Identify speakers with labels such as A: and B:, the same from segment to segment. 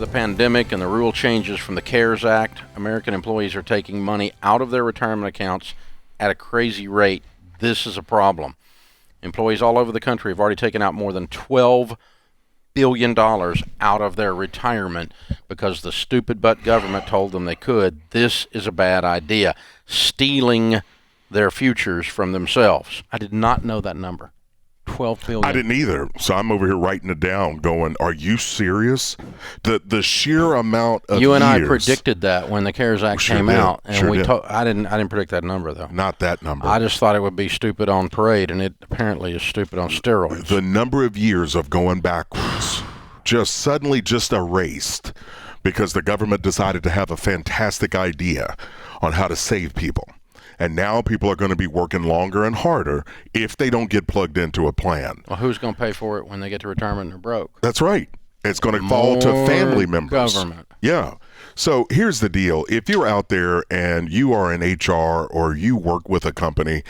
A: the pandemic and the rule changes from the CARES Act, American employees are taking money out of their retirement accounts at a crazy rate. This is a problem. Employees all over the country have already taken out more than $12 billion out of their retirement because the stupid butt government told them they could. This is a bad idea. Stealing their futures from themselves. I did not know that number. 12 billion.
B: I didn't either. So I'm over here writing it down going, are you serious? The sheer amount of
A: You and
B: years,
A: I predicted that when the CARES Act came out, and I didn't predict that number though.
B: Not that number.
A: I just thought it would be stupid on parade, and it apparently is stupid on steroids.
B: The number of years of going backwards just suddenly just erased because the government decided to have a fantastic idea on how to save people. And now people are going to be working longer and harder if they don't get plugged into a plan.
A: Well, who's going to pay for it when they get to retirement and they're broke?
B: That's right. It's going to fall to family members.
A: Government.
B: Yeah. So here's the deal. If you're out there and you are in HR or you work with a company,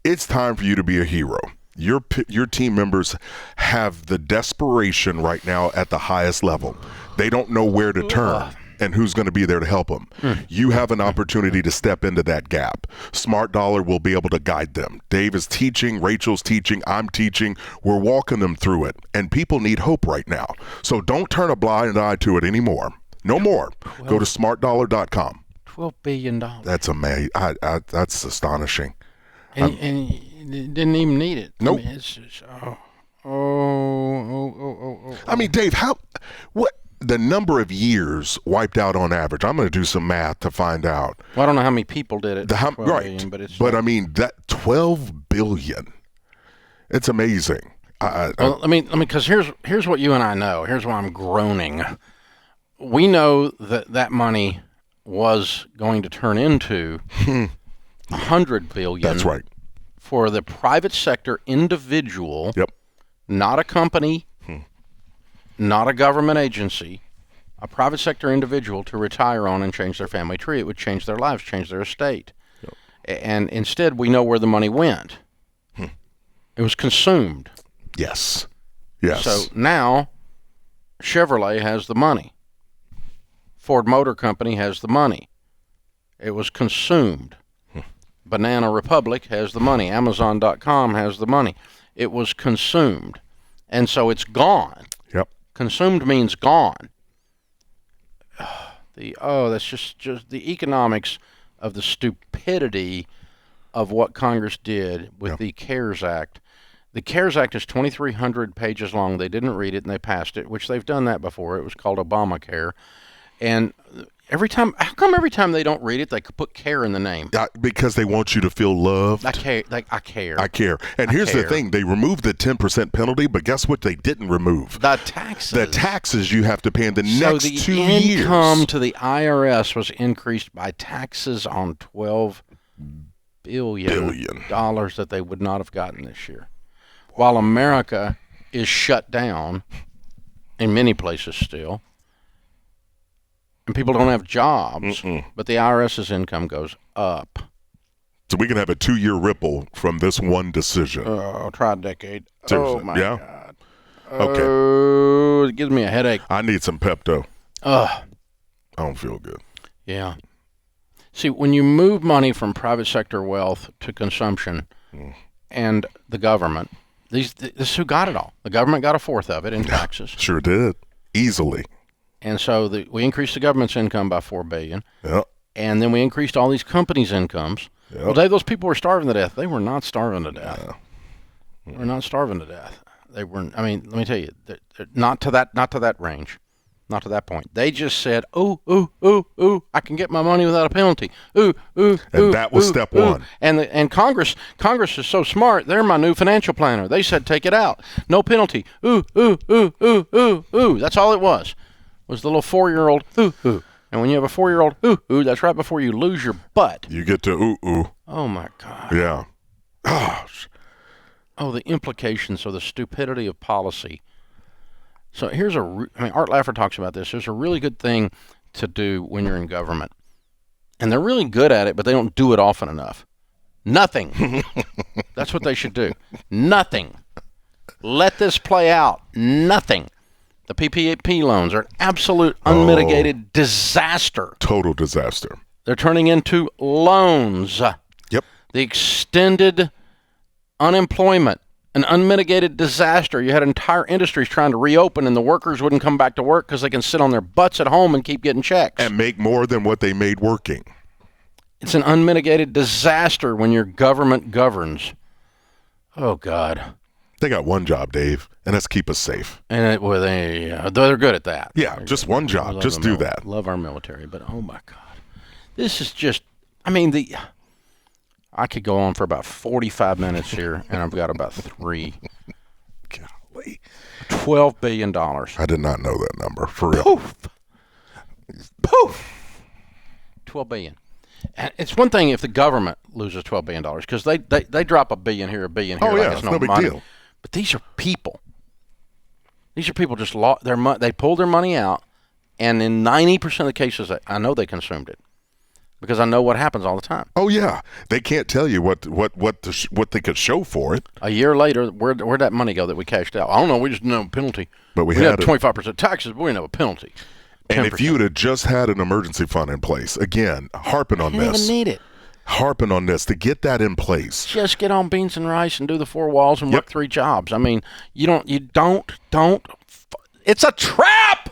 B: it's time for you to be a hero. Your team members have the desperation right now at the highest level. They don't know where to turn and who's going to be there to help them. You have an opportunity to step into that gap. Smart Dollar will be able to guide them. Dave is teaching, Rachel's teaching, I'm teaching. We're walking them through it. And people need hope right now. So don't turn a blind eye to it anymore. No more. Go to smartdollar.com.
A: $12 billion.
B: That's amazing. That's astonishing.
A: And you didn't even need it.
B: Nope.
A: I mean, it's just,
B: I mean, Dave, what the number of years wiped out on average? I'm going to do some math to find out.
A: Well, I don't know how many people did it.
B: Right.
A: Billion, but
B: I mean, that 12 billion. It's amazing.
A: Because here's what you and I know. Here's why I'm groaning. We know that money was going to turn into $100 billion.
B: That's right.
A: For the private sector individual.
B: Yep.
A: Not a company, not a government agency, a private sector individual to retire on and change their family tree. It would change their lives, change their estate. Yep. And instead, we know where the money went. It was consumed.
B: Yes. Yes.
A: So now, Chevrolet has the money. Ford Motor Company has the money. It was consumed. Banana Republic has the money. Amazon.com has the money. It was consumed. And so it's gone.
B: Yep.
A: Consumed means gone. That's just the economics of the stupidity of what Congress did with the CARES Act. The CARES Act is 2,300 pages long. They didn't read it and they passed it, which they've done that before. It was called Obamacare. And how come every time they don't read it, they put care in the name?
B: Because they want you to feel loved.
A: I care.
B: And here's the thing. They removed the 10% penalty, but guess what they didn't remove?
A: The taxes.
B: The taxes you have to pay in the next 2 years. So
A: the income to the IRS was increased by taxes on $12 billion that they would not have gotten this year. While America is shut down in many places still, and people don't have jobs, but the IRS's income goes up.
B: So we can have a 2-year ripple from this one decision.
A: Try a decade.
B: Seriously.
A: Oh, my God.
B: Okay.
A: It gives me a headache.
B: I need some Pepto. I don't feel good.
A: Yeah. See, when you move money from private sector wealth to consumption and the government, this is who got it all. The government got a fourth of it in taxes.
B: Sure did. Easily.
A: And so we increased the government's income by $4 billion.
B: Yep.
A: And then we increased all these companies' incomes.
B: Yep.
A: Well, Dave, those people were starving to death. They were not starving to death.
B: Yeah.
A: They were not starving to death. They were. I mean, let me tell you, not to that range, not to that point. They just said, "Ooh, I can get my money without a penalty." And
B: that was step one.
A: And Congress is so smart. They're my new financial planner. They said, "Take it out, no penalty." Ooh. That's all it was the little 4-year-old ooh. And when you have a 4-year-old ooh, that's right before you lose your butt.
B: You get to ooh.
A: Oh my God.
B: Yeah. Gosh.
A: Oh, the implications of the stupidity of policy. So here's Art Laffer talks about this. There's a really good thing to do when you're in government. And they're really good at it, but they don't do it often enough. Nothing. That's what they should do. Nothing. Let this play out. Nothing. The PPP loans are an absolute unmitigated disaster.
B: Total disaster.
A: They're turning into loans.
B: Yep.
A: The extended unemployment, an unmitigated disaster. You had entire industries trying to reopen, and the workers wouldn't come back to work because they can sit on their butts at home and keep getting checks.
B: And make more than what they made working.
A: It's an unmitigated disaster when your government governs. Oh, God.
B: They got one job, Dave, and that's keep us safe.
A: And they're good at that.
B: Yeah, just one job. Just do that.
A: Love our military, but oh, my God. This is just, I could go on for about 45 minutes here, and I've got about 3.
B: Golly.
A: $12 billion.
B: I did not know that number, for real.
A: Poof. Poof. $12 billion. And it's one thing if the government loses $12 billion, because they drop $1 billion here, $1 billion here.
B: Oh, yeah,
A: it's
B: no big
A: money.
B: deal.
A: But these are people. These are people just lost their money. They pulled their money out, and in 90% of the cases, I know they consumed it. Because I know what happens all the time.
B: Oh yeah, they can't tell you what they could show for it.
A: A year later, where'd that money go that we cashed out? I don't know. We just didn't have a penalty.
B: But we
A: had 25% taxes, but we didn't have a penalty. 10%.
B: And if you would have just had an emergency fund in place, again, harping on
A: you didn't
B: this,
A: even need it.
B: Harping on this to get that in place.
A: Just get on beans and rice and do the 4 walls and work 3 jobs. You don't. It's a trap.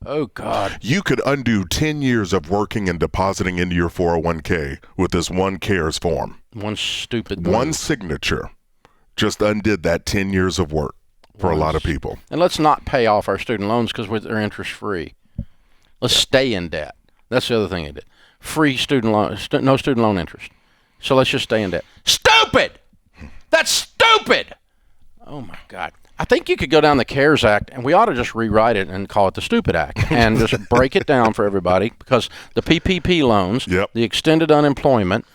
A: Oh, God.
B: You could undo 10 years of working and depositing into your 401k with this one CARES form.
A: One stupid
B: One
A: move.
B: signature just undid that 10 years of work for a lot of people.
A: And let's not pay off our student loans because they're interest-free. Let's stay in debt. That's the other thing they did. Free student loan, no student loan interest. So let's just stay in debt. Stupid! That's stupid! Oh, my God. I think you could go down the CARES Act, and we ought to just rewrite it and call it the Stupid Act and just break it down for everybody, because the PPP loans, the extended unemployment,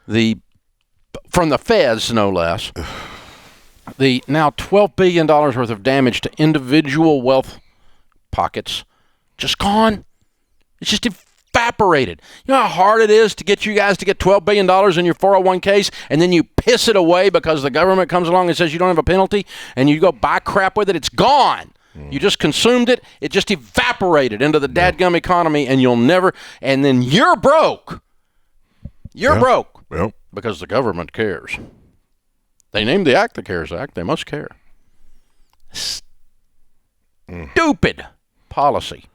A: from the feds, no less, the now $12 billion worth of damage to individual wealth pockets, just gone. It's just evaporated. You know how hard it is to get you guys to get $12 billion in your 401ks, and then you piss it away because the government comes along and says you don't have a penalty, and you go buy crap with it. It's gone. You just consumed it. It just evaporated into the dadgum economy, and you'll never, and then you're broke. You're broke because the government cares. They named the act the CARES Act. They must care. Stupid policy.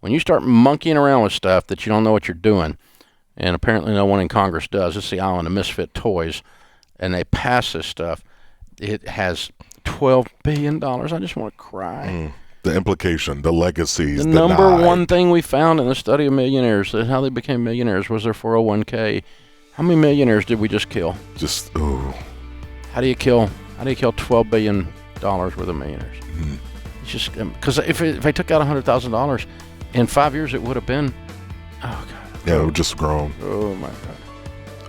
A: When you start monkeying around with stuff that you don't know what you're doing, and apparently no one in Congress does, it's the island of misfit toys, and they pass this stuff, it has $12 billion. I just want to cry.
B: The implication, the legacies,
A: the number one thing we found in the study of millionaires, how they became millionaires, was their 401k. How many millionaires did we just kill? How do you kill $12 billion worth of millionaires? It's just because if they took out $100,000 in 5 years, it would have been, oh God.
B: Yeah, it would just grown.
A: Oh my God.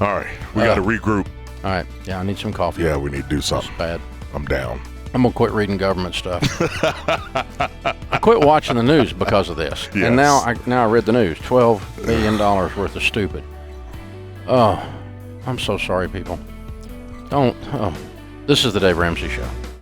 B: All right, we got to regroup.
A: All right, yeah, I need some coffee.
B: Yeah, we need to do something.
A: That's bad.
B: I'm down.
A: I'm gonna quit reading government stuff. I quit watching the news because of this, and now I read the news. $12 billion worth of stupid. Oh, I'm so sorry, people. Don't. Oh, this is the Dave Ramsey Show.